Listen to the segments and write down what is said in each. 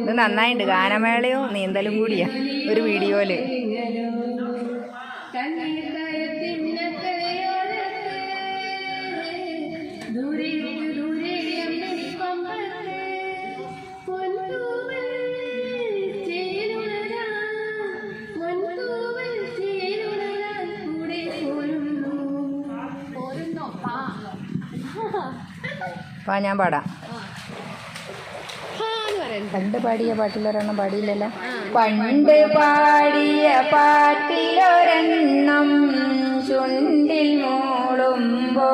ഇത് നന്നായിട്ടുണ്ട്. ഗാനമേളയും നീന്തലും കൂടിയാ ഒരു വീഡിയോയില്. ഞാൻ പാടാം. പണ്ട് പാടിയ പാട്ടിലൊരെണ്ണം പാടിയില്ലല്ലോ. പണ്ട് പാടിയ പാട്ടിലൊരെണ്ണം ചുണ്ടിൽ മൂളുമ്പോൾ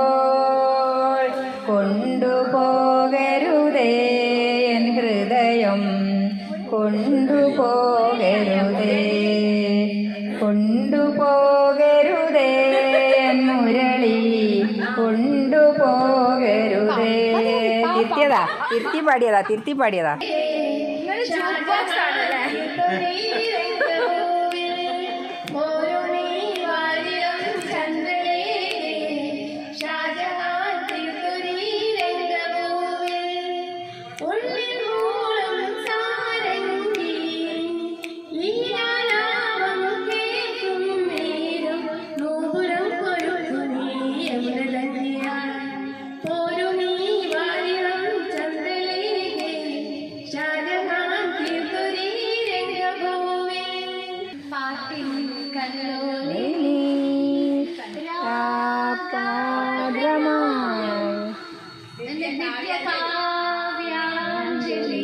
കൊണ്ടുപോകരുതേ എൻ ഹൃദയം, കൊണ്ടുപോകരുതേ, കൊണ്ടുപോകരുതേ എൻ മുരളി, കൊണ്ടുപോകരുതേ. തിരുത്തിയതാ, തിരുത്തി പാടിയതാ, തിരുത്തി പാടിയതാ. കാവ്യാഞ്ജലി